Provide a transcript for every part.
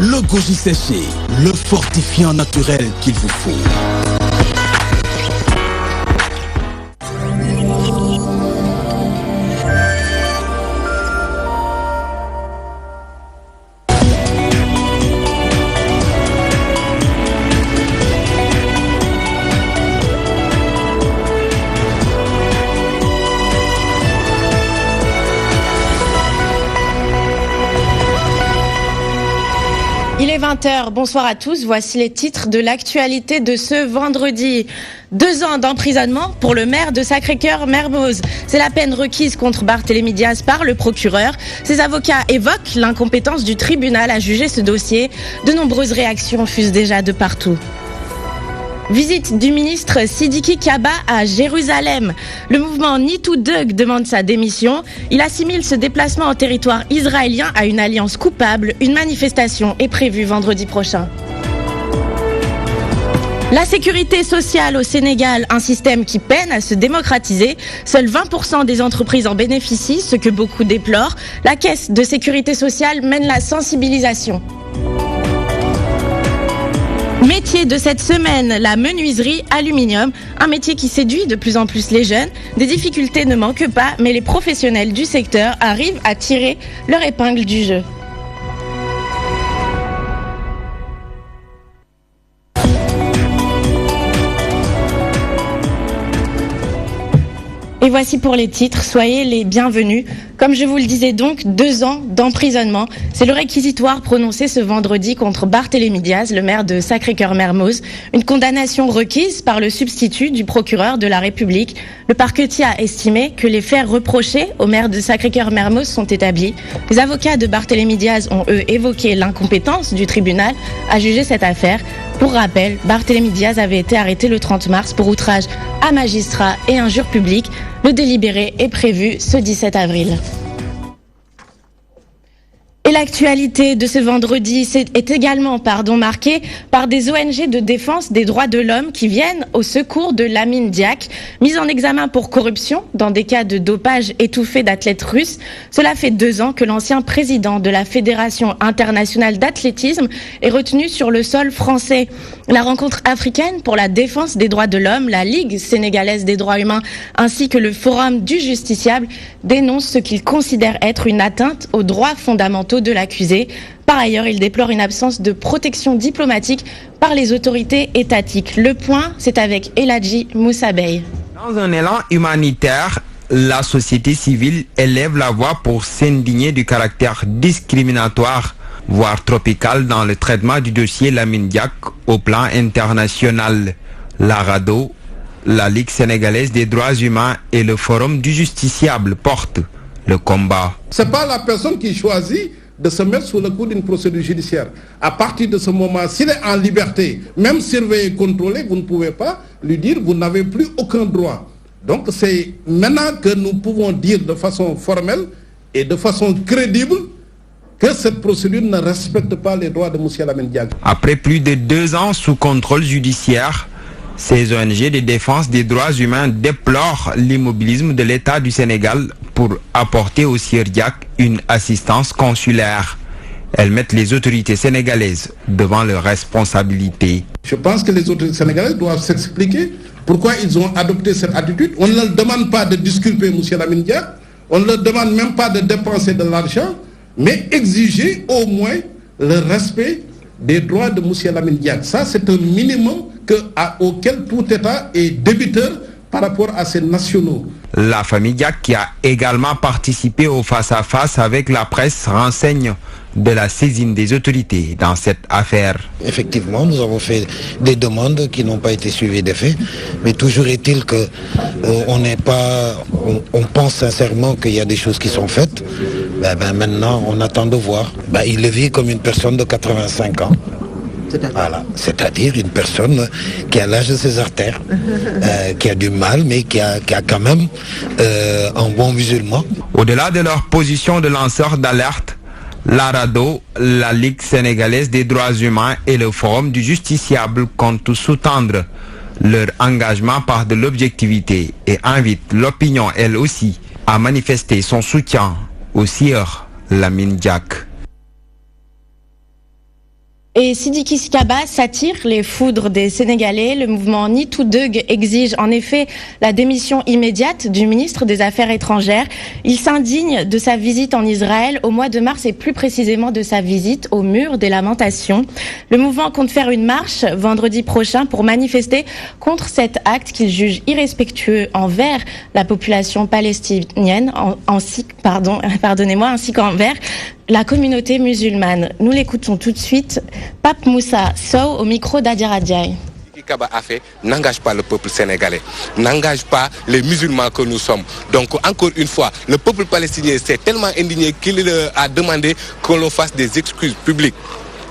le goji séché, le fortifiant naturel qu'il vous faut. Il est 20h, bonsoir à tous, voici les titres de l'actualité de ce vendredi. 2 ans d'emprisonnement pour le maire de Sacré-Cœur-Mermoz. C'est la peine requise contre Barthélémy Diaz par le procureur. Ses avocats évoquent l'incompétence du tribunal à juger ce dossier. De nombreuses réactions fusent déjà de partout. Visite du ministre Sidiki Kaba à Jérusalem. Le mouvement MeToo demande sa démission. Il assimile ce déplacement en territoire israélien à une alliance coupable. Une manifestation est prévue vendredi prochain. La sécurité sociale au Sénégal, un système qui peine à se démocratiser. Seuls 20% des entreprises en bénéficient, ce que beaucoup déplorent. La caisse de sécurité sociale mène la sensibilisation. Métier de cette semaine, la menuiserie aluminium, un métier qui séduit de plus en plus les jeunes. Des difficultés ne manquent pas, mais les professionnels du secteur arrivent à tirer leur épingle du jeu. Et voici pour les titres, soyez les bienvenus. Comme je vous le disais donc, 2 ans d'emprisonnement. C'est le réquisitoire prononcé ce vendredi contre Barthélémy Diaz, le maire de Sacré-Cœur-Mermoz. Une condamnation requise par le substitut du procureur de la République. Le parquetier a estimé que les faits reprochés au maire de Sacré-Cœur-Mermoz sont établis. Les avocats de Barthélémy Diaz ont eux évoqué l'incompétence du tribunal à juger cette affaire. Pour rappel, Barthélémy Diaz avait été arrêté le 30 mars pour outrage à magistrat et injure publique. Le délibéré est prévu ce 17 avril. Et l'actualité de ce vendredi est également marquée par des ONG de défense des droits de l'homme qui viennent au secours de Lamine Diack, mise en examen pour corruption dans des cas de dopage étouffé d'athlètes russes. Cela fait 2 ans que l'ancien président de la Fédération internationale d'athlétisme est retenu sur le sol français. La rencontre africaine pour la défense des droits de l'homme, la Ligue sénégalaise des droits humains ainsi que le Forum du justiciable dénoncent ce qu'ils considèrent être une atteinte aux droits fondamentaux de l'accusé. Par ailleurs, il déplore une absence de protection diplomatique par les autorités étatiques. Le point, c'est avec Eladji Moussabey. Dans un élan humanitaire, la société civile élève la voix pour s'indigner du caractère discriminatoire, voire tropical, dans le traitement du dossier Lamine Diack au plan international. La RADDHO, la Ligue sénégalaise des droits humains et le Forum du justiciable portent le combat. Ce n'est pas la personne qui choisit de se mettre sous le coup d'une procédure judiciaire. À partir de ce moment, s'il est en liberté, même surveillé, contrôlé, vous ne pouvez pas lui dire vous n'avez plus aucun droit. Donc c'est maintenant que nous pouvons dire de façon formelle et de façon crédible que cette procédure ne respecte pas les droits de M. Lamine Diack. Après plus de 2 ans sous contrôle judiciaire, ces ONG de défense des droits humains déplorent l'immobilisme de l'État du Sénégal pour apporter au Sieur Diack une assistance consulaire. Elles mettent les autorités sénégalaises devant leurs responsabilités. Je pense que les autorités sénégalaises doivent s'expliquer pourquoi ils ont adopté cette attitude. On ne leur demande pas de disculper M. Lamine Diack, on ne leur demande même pas de dépenser de l'argent, mais exiger au moins le respect des droits de M. Lamine Diack. Ça, c'est un minimum auquel tout État est débiteur par rapport à ses nationaux. La famille Diack, qui a également participé au face-à-face avec la presse, renseigne de la saisine des autorités dans cette affaire. Effectivement, nous avons fait des demandes qui n'ont pas été suivies des faits, mais toujours est-il que on pense sincèrement qu'il y a des choses qui sont faites. Maintenant, on attend de voir. Il le vit comme une personne de 85 ans. Voilà, c'est-à-dire une personne qui a l'âge de ses artères, qui a du mal, mais qui a quand même un bon musulman. Au-delà de leur position de lanceur d'alerte, la RADDHO, la Ligue sénégalaise des droits humains et le Forum du justiciable comptent sous-tendre leur engagement par de l'objectivité et invitent l'opinion, elle aussi, à manifester son soutien au sieur Lamine Diack. Et Sidiki Kaba s'attire les foudres des Sénégalais. Le mouvement MeTooDeug exige en effet la démission immédiate du ministre des Affaires étrangères. Il s'indigne de sa visite en Israël au mois de mars et plus précisément de sa visite au mur des lamentations. Le mouvement compte faire une marche vendredi prochain pour manifester contre cet acte qu'il juge irrespectueux envers la population palestinienne, ainsi qu'envers la communauté musulmane. Nous l'écoutons tout de suite. Pape Moussa Sow au micro d'Adia Radiaï. Kaba a fait n'engage pas le peuple sénégalais, n'engage pas les musulmans que nous sommes. Donc encore une fois, le peuple palestinien s'est tellement indigné qu'il a demandé que l'on fasse des excuses publiques.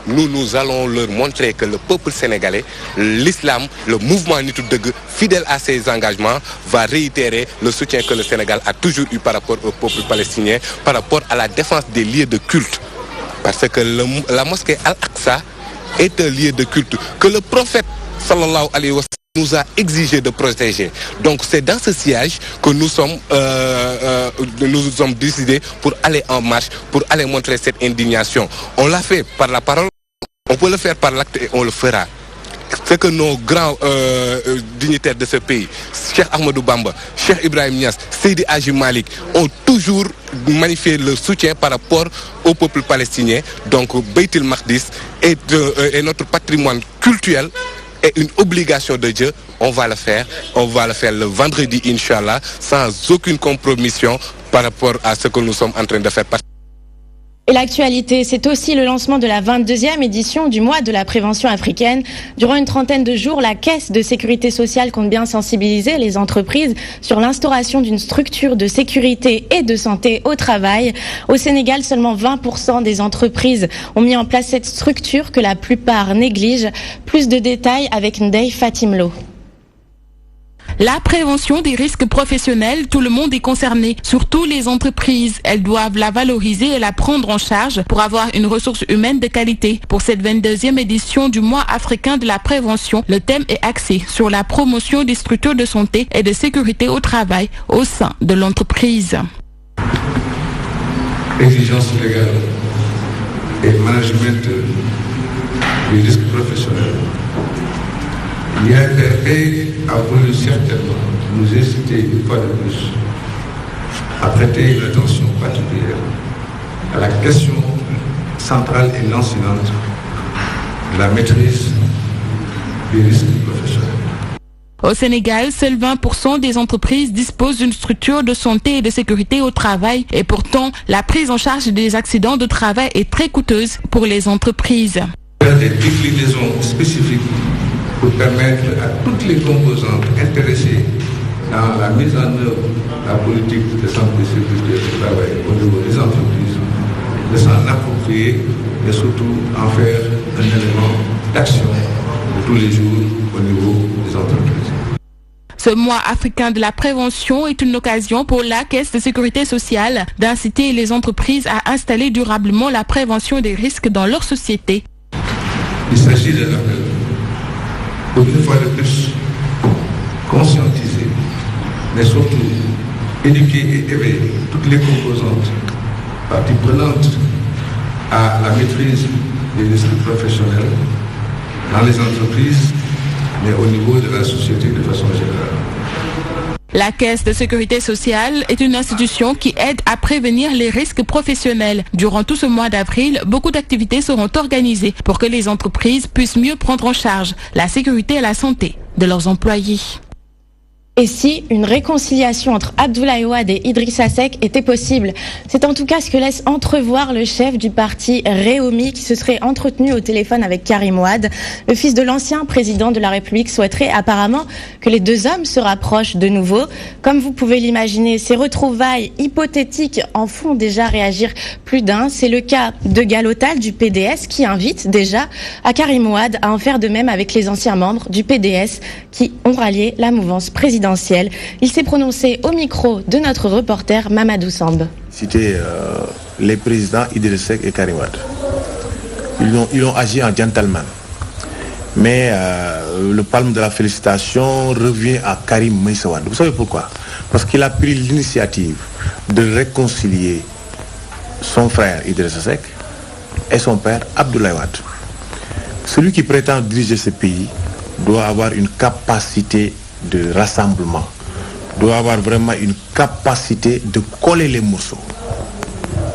Nous allons leur montrer que le peuple sénégalais, l'islam, le mouvement MeTooDeug, fidèle à ses engagements, va réitérer le soutien que le Sénégal a toujours eu par rapport au peuple palestinien, par rapport à la défense des lieux de culte. Parce que la mosquée Al-Aqsa est un lieu de culte que le prophète sallallahu alayhi wa sallam nous a exigé de protéger. Donc c'est dans ce sillage que nous sommes décidés pour aller en marche, pour aller montrer cette indignation. On l'a fait par la parole, on peut le faire par l'acte et on le fera. C'est que nos grands dignitaires de ce pays, Cheikh Ahmadou Bamba, Cheikh Ibrahim Niass, Seydi Hadji Malick, ont toujours magnifié leur soutien par rapport au peuple palestinien. Donc Beit el-Maqdis est notre patrimoine culturel et une obligation de Dieu. On va le faire le vendredi, Inch'Allah, sans aucune compromission par rapport à ce que nous sommes en train de faire. Et l'actualité, c'est aussi le lancement de la 22e édition du mois de la prévention africaine. Durant une trentaine de jours, la Caisse de sécurité sociale compte bien sensibiliser les entreprises sur l'instauration d'une structure de sécurité et de santé au travail. Au Sénégal, seulement 20% des entreprises ont mis en place cette structure que la plupart négligent. Plus de détails avec Ndeye Fatimlo. La prévention des risques professionnels, tout le monde est concerné, surtout les entreprises. Elles doivent la valoriser et la prendre en charge pour avoir une ressource humaine de qualité. Pour cette 22e édition du mois africain de la prévention, le thème est axé sur la promotion des structures de santé et de sécurité au travail au sein de l'entreprise. Exigence légale et management des risques professionnels. L'IAPP a voulu certainement nous inciter une fois de plus à prêter une attention particulière à la question centrale et lancinante de la maîtrise des risques professionnels. Au Sénégal, seuls 20% des entreprises disposent d'une structure de santé et de sécurité au travail. Et pourtant, la prise en charge des accidents de travail est très coûteuse pour les entreprises. Des déclinaisons spécifiques pour permettre à toutes les composantes intéressées dans la mise en œuvre de la politique de santé et sécurité du travail au niveau des entreprises, de s'en approprier et surtout en faire un élément d'action de tous les jours au niveau des entreprises. Ce mois africain de la prévention est une occasion pour la Caisse de sécurité sociale d'inciter les entreprises à installer durablement la prévention des risques dans leur société. Il s'agit d'un appel pour une fois de plus conscientiser, mais surtout éduquer et éveiller toutes les composantes, parties prenantes à la maîtrise des risques professionnels dans les entreprises, mais au niveau de la société de façon générale. La Caisse de sécurité sociale est une institution qui aide à prévenir les risques professionnels. Durant tout ce mois d'avril, beaucoup d'activités seront organisées pour que les entreprises puissent mieux prendre en charge la sécurité et la santé de leurs employés. Et si une réconciliation entre Abdoulaye Wade et Idrissa Seck était possible? C'est en tout cas ce que laisse entrevoir le chef du parti Rewmi qui se serait entretenu au téléphone avec Karim Wade. Le fils de l'ancien président de la République souhaiterait apparemment que les deux hommes se rapprochent de nouveau. Comme vous pouvez l'imaginer, ces retrouvailles hypothétiques en font déjà réagir plus d'un. C'est le cas de Galotal du PDS qui invite déjà à Karim Wade à en faire de même avec les anciens membres du PDS qui ont rallié la mouvance présidentielle. Il s'est prononcé au micro de notre reporter Mamadou Samb. C'était les présidents Idriss Seck et Karim Wade. Ils ont agi en gentleman. Mais le palme de la félicitation revient à Karim Meïssa Wade. Vous savez pourquoi? Parce qu'il a pris l'initiative de réconcilier son frère Idriss Seck et son père Abdoulaye Wade. Celui qui prétend diriger ce pays doit avoir une capacité de rassemblement, doit avoir vraiment une capacité de coller les morceaux.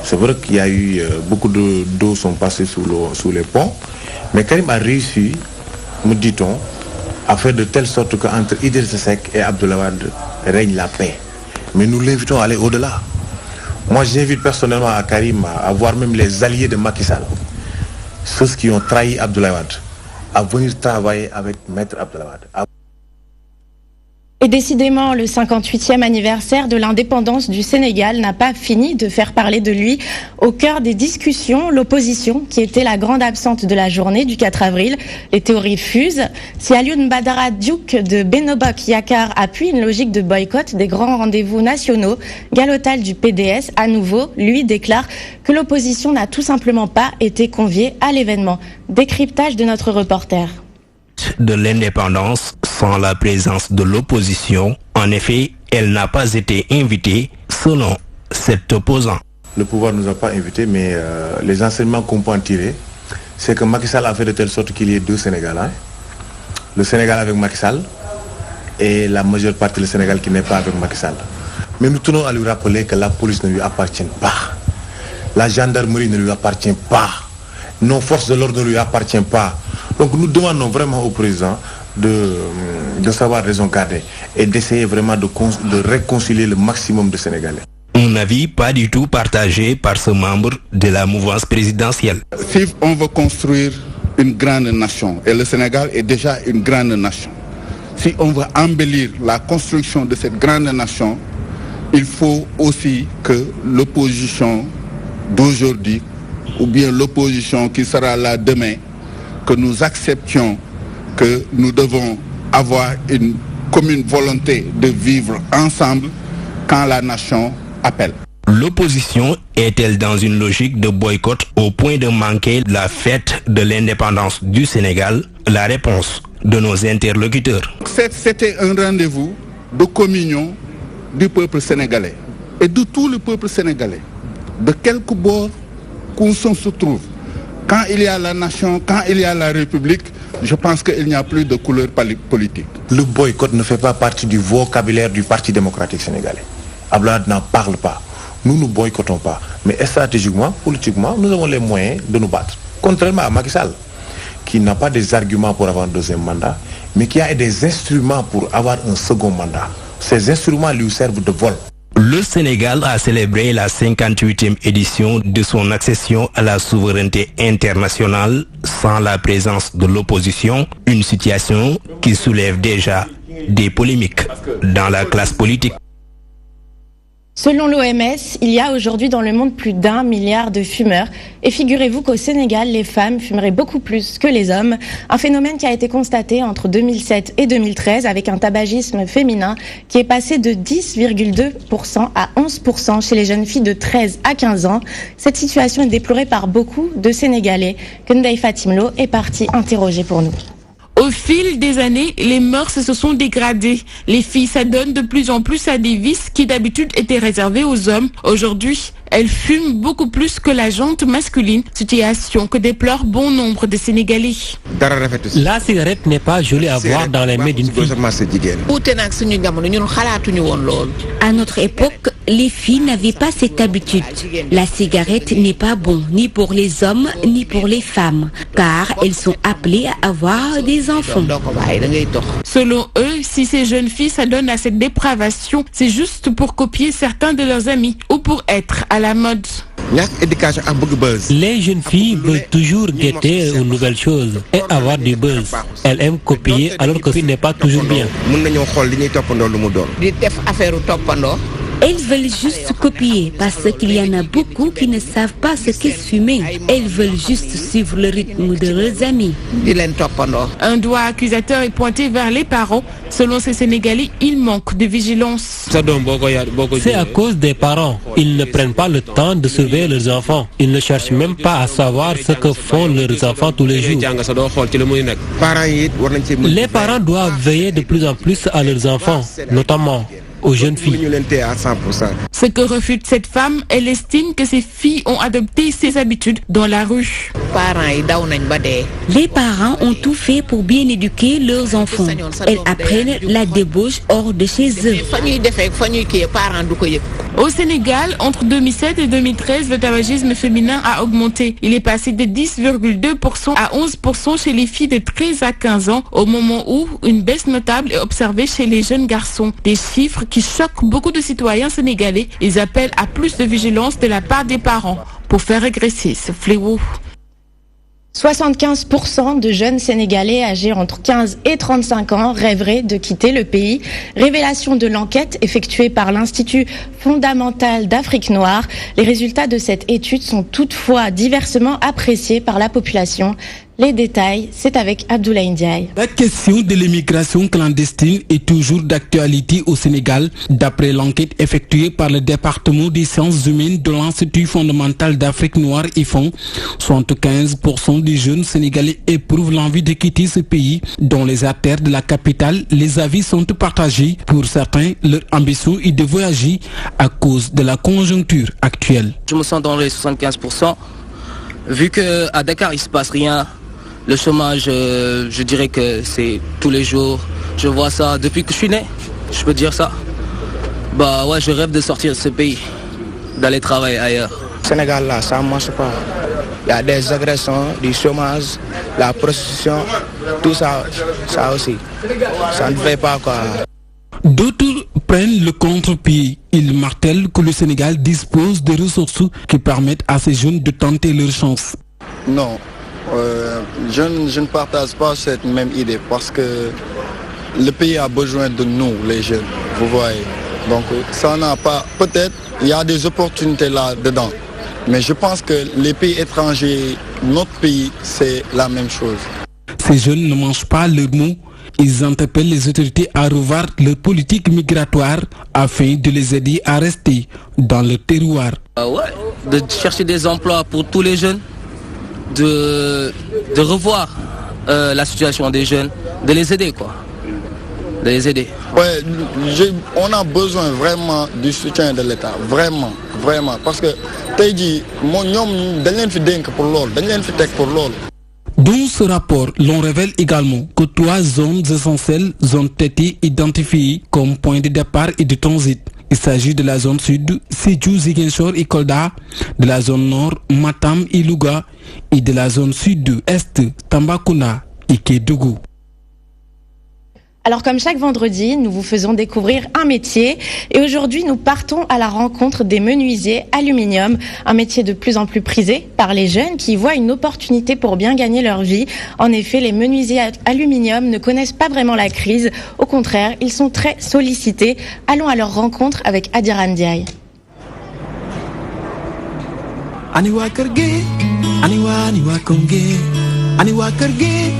C'est vrai qu'il y a eu beaucoup d'eau sont passées sous les ponts, mais Karim a réussi, me dit-on, à faire de telle sorte qu'entre Idrissa Seck et Abdoulaye Wade règne la paix. Mais nous l'invitons à aller au-delà. Moi, j'invite personnellement à Karim à voir même les alliés de Macky Sall, ceux qui ont trahi Abdoulaye Wade, à venir travailler avec Maître Abdoulaye Wade. Et décidément, le 58e anniversaire de l'indépendance du Sénégal n'a pas fini de faire parler de lui. Au cœur des discussions, l'opposition, qui était la grande absente de la journée du 4 avril. Les théories fusent. Si Alioune Badara Diouk de Benno Bokk Yakaar appuie une logique de boycott des grands rendez-vous nationaux, Gallotal du PDS, à nouveau, lui déclare que l'opposition n'a tout simplement pas été conviée à l'événement. Décryptage de notre reporter. De l'indépendance sans la présence de l'opposition. En effet, elle n'a pas été invitée selon cet opposant. Le pouvoir ne nous a pas invités, mais les enseignements qu'on peut en tirer, c'est que Macky Sall a fait de telle sorte qu'il y ait deux Sénégal. Hein. Le Sénégal avec Macky Sall et la majeure partie du Sénégal qui n'est pas avec Macky Sall. Mais nous tenons à lui rappeler que la police ne lui appartient pas. La gendarmerie ne lui appartient pas. Nos forces de l'ordre ne lui appartiennent pas. Donc nous demandons vraiment au président de savoir raison garder et d'essayer vraiment de réconcilier le maximum de Sénégalais. Un avis pas du tout partagé par ce membre de la mouvance présidentielle. Si on veut construire une grande nation, et le Sénégal est déjà une grande nation, si on veut embellir la construction de cette grande nation, il faut aussi que l'opposition d'aujourd'hui, ou bien l'opposition qui sera là demain, que nous acceptions que nous devons avoir une commune volonté de vivre ensemble quand la nation appelle. L'opposition est-elle dans une logique de boycott au point de manquer la fête de l'indépendance du Sénégal? La réponse de nos interlocuteurs. C'était un rendez-vous de communion du peuple sénégalais et de tout le peuple sénégalais, de quelque bord qu'on se trouve. Quand il y a la nation, quand il y a la République, je pense qu'il n'y a plus de couleur politique. Le boycott ne fait pas partie du vocabulaire du Parti démocratique sénégalais. Abdoulaye n'en parle pas. Nous ne boycottons pas. Mais stratégiquement, politiquement, nous avons les moyens de nous battre. Contrairement à Macky Sall, qui n'a pas des arguments pour avoir un deuxième mandat, mais qui a des instruments pour avoir un second mandat. Ces instruments lui servent de vol. Le Sénégal a célébré la 58e édition de son accession à la souveraineté internationale sans la présence de l'opposition, une situation qui soulève déjà des polémiques dans la classe politique. Selon l'OMS, il y a aujourd'hui dans le monde plus d'1 milliard de fumeurs. Et figurez-vous qu'au Sénégal, les femmes fumeraient beaucoup plus que les hommes. Un phénomène qui a été constaté entre 2007 et 2013 avec un tabagisme féminin qui est passé de 10,2% à 11% chez les jeunes filles de 13 à 15 ans. Cette situation est déplorée par beaucoup de Sénégalais. Kendai Fatimlo est parti interroger pour nous. Au fil des années, les mœurs se sont dégradées. Les filles s'adonnent de plus en plus à des vices qui d'habitude étaient réservés aux hommes. Aujourd'hui, elles fument beaucoup plus que la gente masculine, situation que déplore bon nombre de Sénégalais. La cigarette n'est pas jolie à voir dans les mains d'une fille. À notre époque, les filles n'avaient pas cette habitude. La cigarette n'est pas bon ni pour les hommes ni pour les femmes, car elles sont appelées à avoir des enfants. Selon eux, si ces jeunes filles s'adonnent à cette dépravation, c'est juste pour copier certains de leurs amis ou pour être à la mode. Les jeunes filles veulent toujours guetter une nouvelle chose et avoir du buzz. Elles aiment copier alors que ce n'est pas toujours bien. Elles veulent juste copier parce qu'il y en a beaucoup qui ne savent pas ce qu'est fumer. Elles veulent juste suivre le rythme de leurs amis. Un doigt accusateur est pointé vers les parents. Selon ces Sénégalais, il manque de vigilance. C'est à cause des parents. Ils ne prennent pas le temps de surveiller leurs enfants. Ils ne cherchent même pas à savoir ce que font leurs enfants tous les jours. Les parents doivent veiller de plus en plus à leurs enfants, notamment aux jeunes filles. Ce que refute cette femme, elle estime que ses filles ont adopté ces habitudes dans la rue. Les parents ont tout fait pour bien éduquer leurs enfants. Elles apprennent la débauche hors de chez eux. Au Sénégal, entre 2007 et 2013, le tabagisme féminin a augmenté. Il est passé de 10,2% à 11% chez les filles de 13 à 15 ans, au moment où une baisse notable est observée chez les jeunes garçons. Des chiffres qui choquent beaucoup de citoyens sénégalais. Ils appellent à plus de vigilance de la part des parents pour faire régresser ce fléau. 75% de jeunes Sénégalais âgés entre 15 et 35 ans rêveraient de quitter le pays. Révélation de l'enquête effectuée par l'Institut fondamental d'Afrique noire. Les résultats de cette étude sont toutefois diversement appréciés par la population. Les détails, c'est avec Abdoulaye Ndiaye. La question de l'immigration clandestine est toujours d'actualité au Sénégal. D'après l'enquête effectuée par le département des sciences humaines de l'Institut fondamental d'Afrique noire IFAN, 75% des jeunes Sénégalais éprouvent l'envie de quitter ce pays. Dans les artères de la capitale, les avis sont partagés. Pour certains, leur ambition est de voyager à cause de la conjoncture actuelle. Je me sens dans les 75%. Vu qu'à Dakar, il ne se passe rien. Le chômage, je dirais que c'est tous les jours. Je vois ça depuis que je suis né, je peux dire ça. Bah ouais, je rêve de sortir de ce pays, d'aller travailler ailleurs. Sénégal là, ça ne marche pas. Il y a des agressions, du chômage, la prostitution, tout ça, ça aussi. Ça ne fait pas quoi. D'autres prennent le contre-pied. Ils martèlent que le Sénégal dispose de ressources qui permettent à ces jeunes de tenter leur chance. Non, je ne partage pas cette même idée parce que le pays a besoin de nous, les jeunes, vous voyez. Donc ça n'a pas... Peut-être il y a des opportunités là-dedans, mais je pense que les pays étrangers, notre pays, c'est la même chose. Ces jeunes ne mangent pas leurs mots. Ils interpellent les autorités à revoir leur politique migratoire afin de les aider à rester dans le terroir. De chercher des emplois pour tous les jeunes, de revoir la situation des jeunes, de les aider quoi. De les aider. Ouais, on a besoin vraiment du soutien de l'État, vraiment, vraiment. Parce que, t'as dit, dans ce rapport, l'on révèle également que 3 zones essentielles ont été identifiées comme point de départ et de transit. Il s'agit de la zone sud, Sédhiou, Ziguinchor et Kolda, de la zone nord, Matam et Louga, et de la zone sud-est, Tambacounda et Kédougou. Alors comme chaque vendredi, nous vous faisons découvrir un métier et aujourd'hui nous partons à la rencontre des menuisiers aluminium, un métier de plus en plus prisé par les jeunes qui y voient une opportunité pour bien gagner leur vie. En effet, les menuisiers aluminium ne connaissent pas vraiment la crise, au contraire, ils sont très sollicités. Allons à leur rencontre avec Adiran Ndiaye. Aniwa Kerge, Aniwa Konge, Aniwa Kerge.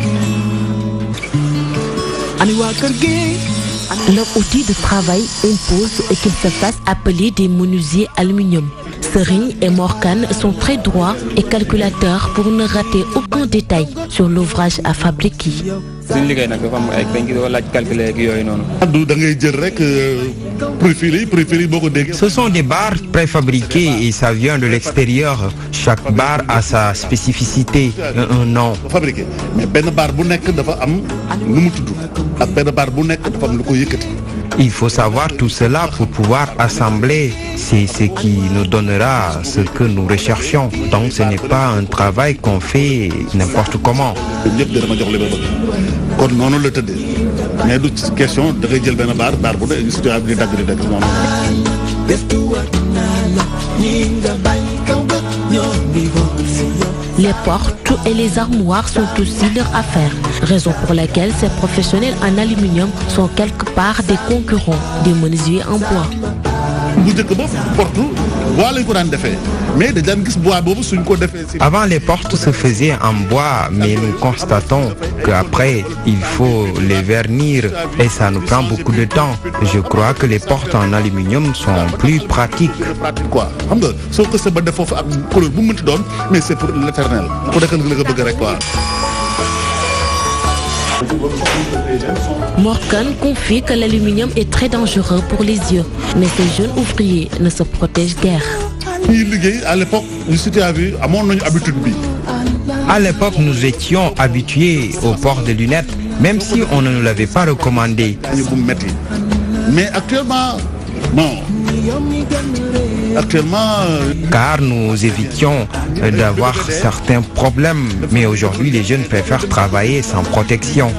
Leur outil de travail impose qu'ils se fassent appeler des menuisiers aluminium. Serigne et Morkan sont très droits et calculateurs pour ne rater aucun détail sur l'ouvrage à fabriquer. Ce sont des barres préfabriquées et ça vient de l'extérieur. Chaque barre a sa spécificité, un nom. Il faut savoir tout cela pour pouvoir assembler. C'est ce qui nous donnera ce que nous recherchons. Donc ce n'est pas un travail qu'on fait n'importe comment. Les portes et les armoires sont aussi leur affaire, raison pour laquelle ces professionnels en aluminium sont quelque part des concurrents des menuisiers en bois. Avant, les portes se faisaient en bois, mais nous constatons qu'après, il faut les vernir et ça nous prend beaucoup de temps. Je crois que les portes en aluminium sont plus pratiques. Morkan confie que l'aluminium est très dangereux pour les yeux, mais ces jeunes ouvriers ne se protègent guère. À l'époque, nous étions habitués au port de lunettes, même si on ne nous l'avait pas recommandé. Mais actuellement, non. Car nous évitions d'avoir certains problèmes, mais aujourd'hui les jeunes préfèrent travailler sans protection.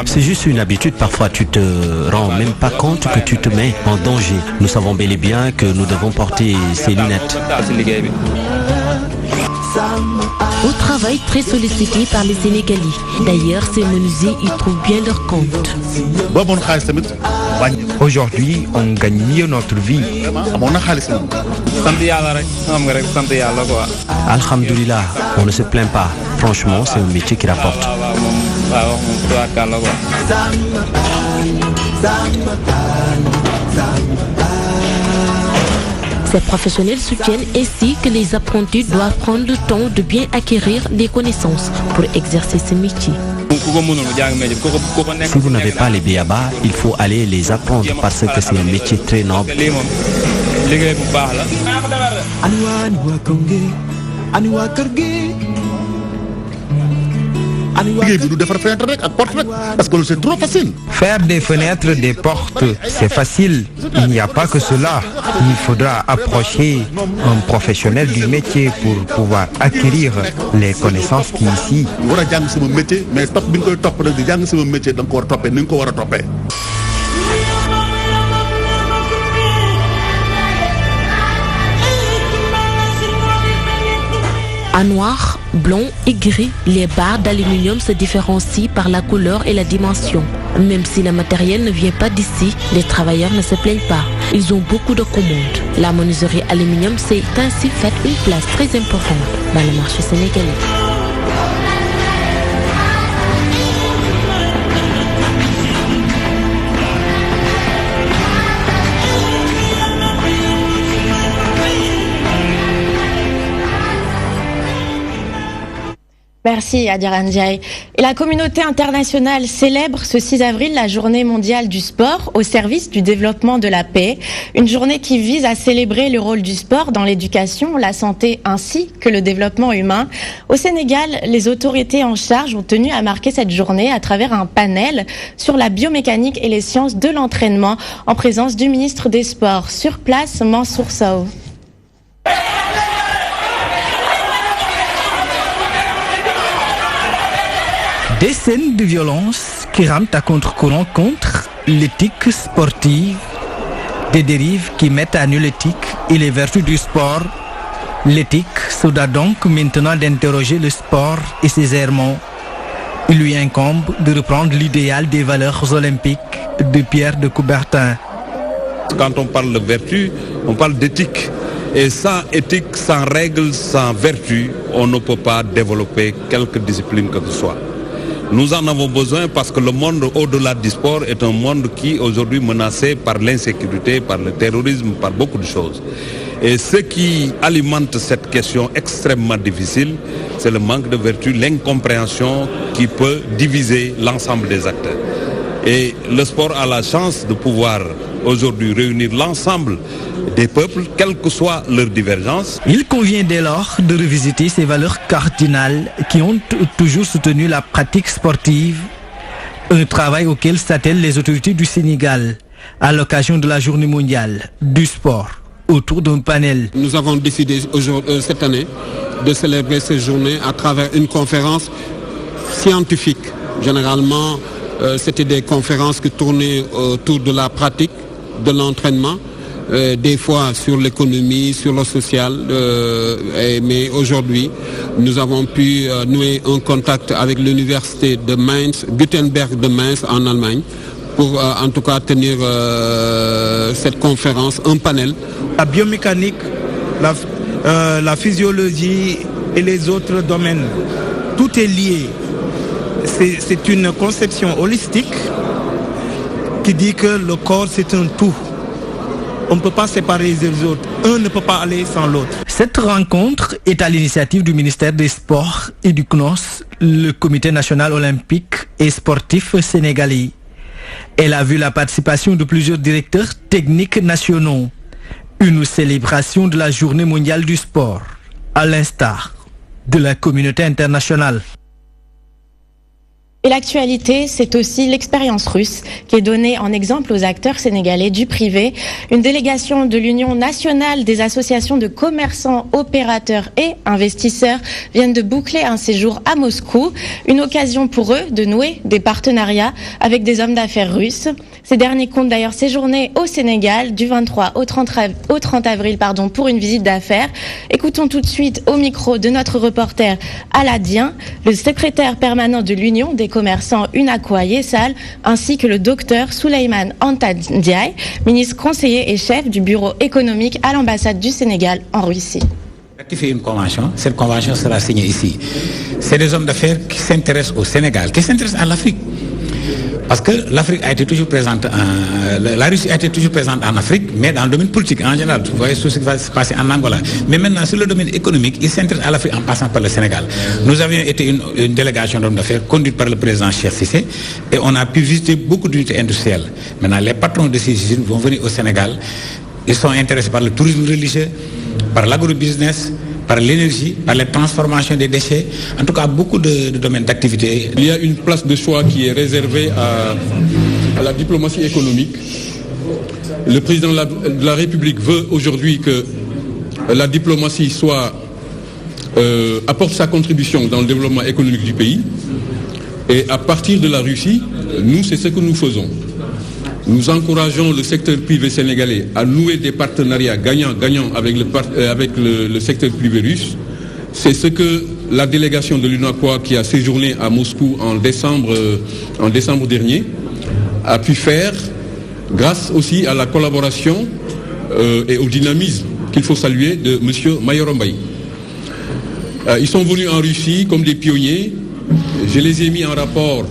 C'est juste une habitude, parfois tu te rends même pas compte que tu te mets en danger. Nous savons bel et bien que nous devons porter ces lunettes. Au travail très sollicité par les Sénégalais. D'ailleurs, ces menuisiers y trouvent bien leur compte. Aujourd'hui, on gagne mieux notre vie. Alhamdulillah, on ne se plaint pas. Franchement, c'est un métier qui rapporte. Ces professionnels soutiennent ainsi que les apprentis doivent prendre le temps de bien acquérir des connaissances pour exercer ce métier. Si vous n'avez pas les b.a.-ba, il faut aller les apprendre parce que c'est un métier très noble. Parce que c'est trop facile. Faire des fenêtres, des portes, c'est facile. Il n'y a pas que cela. Il faudra approcher un professionnel du métier pour pouvoir acquérir les connaissances qui ici. En noir, blanc et gris, les barres d'aluminium se différencient par la couleur et la dimension. Même si le matériel ne vient pas d'ici, les travailleurs ne se plaignent pas. Ils ont beaucoup de commandes. La menuiserie aluminium s'est ainsi faite une place très importante dans le marché sénégalais. Merci Adira Ndiaye. Et la communauté internationale célèbre ce 6 avril la journée mondiale du sport au service du développement de la paix. Une journée qui vise à célébrer le rôle du sport dans l'éducation, la santé ainsi que le développement humain. Au Sénégal, les autorités en charge ont tenu à marquer cette journée à travers un panel sur la biomécanique et les sciences de l'entraînement en présence du ministre des Sports. Sur place, Mansour Sow. Des scènes de violence qui rament à contre-courant contre l'éthique sportive, des dérives qui mettent à nu l'éthique et les vertus du sport. L'éthique se doit donc maintenant d'interroger le sport et ses errements. Il lui incombe de reprendre l'idéal des valeurs olympiques de Pierre de Coubertin. Quand on parle de vertu, on parle d'éthique. Et sans éthique, sans règles, sans vertu, on ne peut pas développer quelque discipline que ce soit. Nous en avons besoin parce que le monde au-delà du sport est un monde qui est aujourd'hui menacé par l'insécurité, par le terrorisme, par beaucoup de choses. Et ce qui alimente cette question extrêmement difficile, c'est le manque de vertu, l'incompréhension qui peut diviser l'ensemble des acteurs. Et le sport a la chance de pouvoir aujourd'hui réunir l'ensemble des peuples, quelle que soit leur divergence. Il convient dès lors de revisiter ces valeurs cardinales qui ont toujours soutenu la pratique sportive, un travail auquel s'attellent les autorités du Sénégal à l'occasion de la journée mondiale du sport autour d'un panel. Nous avons décidé cette année de célébrer cette journée à travers une conférence scientifique. Généralement, c'était des conférences qui tournaient autour de la pratique, de l'entraînement, des fois sur l'économie, sur le social, mais aujourd'hui nous avons pu nouer un contact avec l'université de Mainz, Gutenberg de Mainz en Allemagne, pour en tout cas tenir cette conférence, un panel. La biomécanique, la physiologie et les autres domaines, tout est lié. C'est une conception holistique qui dit que le corps c'est un tout. on ne peut pas séparer les autres. Un ne peut pas aller sans l'autre. Cette rencontre est à l'initiative du ministère des Sports et du CNOS, le Comité national olympique et sportif sénégalais. Elle a vu la participation de plusieurs directeurs techniques nationaux. Une célébration de la Journée mondiale du sport, à l'instar de la communauté internationale. Et l'actualité, c'est aussi l'expérience russe qui est donnée en exemple aux acteurs sénégalais du privé. Une délégation de l'Union nationale des associations de commerçants, opérateurs et investisseurs viennent de boucler un séjour à Moscou. Une occasion pour eux de nouer des partenariats avec des hommes d'affaires russes. Ces derniers comptent d'ailleurs séjourner au Sénégal du 23 au 30 avril pour une visite d'affaires. Écoutons tout de suite au micro de notre reporter Aladien, le secrétaire permanent de l'Union des commerçants Unacois Yessal, ainsi que le docteur Souleymane Anta Ndiaye, ministre conseiller et chef du bureau économique à l'ambassade du Sénégal en Russie. Ratifier une convention, cette convention sera signée ici. C'est des hommes d'affaires qui s'intéressent au Sénégal, qui s'intéressent à l'Afrique. Parce que l'Afrique a été toujours présente, la Russie a été toujours présente en Afrique, mais dans le domaine politique en général. Vous voyez ce qui va se passer en Angola. Mais maintenant, sur le domaine économique, ils s'intéressent à l'Afrique en passant par le Sénégal. Nous avions été une délégation d'hommes d'affaires conduite par le président Cheikh Cissé, et on a pu visiter beaucoup d'unités industrielles. Maintenant, les patrons de ces usines vont venir au Sénégal. Ils sont intéressés par le tourisme religieux, par l'agrobusiness, par l'énergie, par les transformations des déchets, en tout cas beaucoup de domaines d'activité. Il y a une place de choix qui est réservée à la diplomatie économique. Le président de la République veut aujourd'hui que la diplomatie apporte sa contribution dans le développement économique du pays. Et à partir de la Russie, nous, c'est ce que nous faisons. Nous encourageons le secteur privé sénégalais à nouer des partenariats gagnants-gagnants avec le secteur privé russe. C'est ce que la délégation de l'UNACOA qui a séjourné à Moscou en décembre dernier a pu faire grâce aussi à la collaboration et au dynamisme qu'il faut saluer de M. Mayorombaï. Ils sont venus en Russie comme des pionniers. Je les ai mis en rapport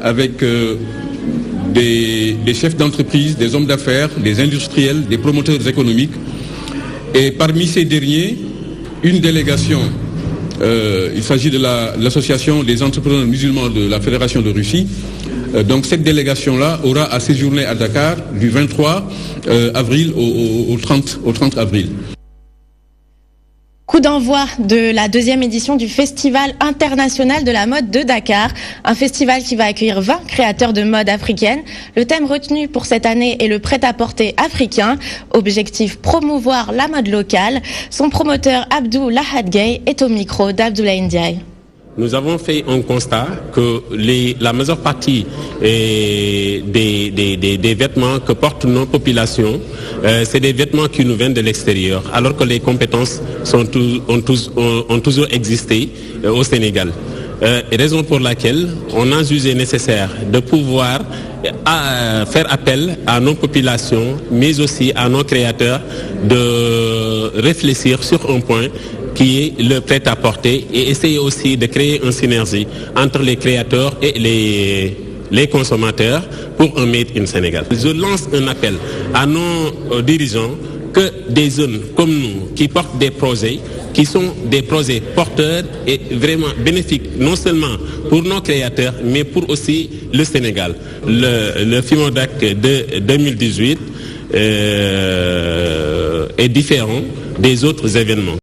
avec des chefs d'entreprise, des hommes d'affaires, des industriels, des promoteurs économiques. Et parmi ces derniers, une délégation, il s'agit de l'association des entrepreneurs musulmans de la Fédération de Russie. Donc cette délégation-là aura à séjourner à Dakar du 23 avril au 30 avril. Coup d'envoi de la deuxième édition du Festival international de la mode de Dakar, un festival qui va accueillir 20 créateurs de mode africaine. Le thème retenu pour cette année est le prêt-à-porter africain. Objectif, promouvoir la mode locale. Son promoteur Abdou Lahad Gay est au micro d'Abdoulaye Ndiaye. Nous avons fait un constat que la majeure partie des vêtements que portent nos populations, c'est des vêtements qui nous viennent de l'extérieur, alors que les compétences ont toujours existé au Sénégal. Raison pour laquelle on a jugé nécessaire de pouvoir faire appel à nos populations, mais aussi à nos créateurs, de réfléchir sur un point qui est le prêt-à-porter et essayer aussi de créer une synergie entre les créateurs et les consommateurs pour un Made in Sénégal. Je lance un appel à nos dirigeants que des zones comme nous qui portent des projets, qui sont des projets porteurs et vraiment bénéfiques, non seulement pour nos créateurs, mais pour aussi le Sénégal. Le FIMODAC de 2018 est différent des autres événements.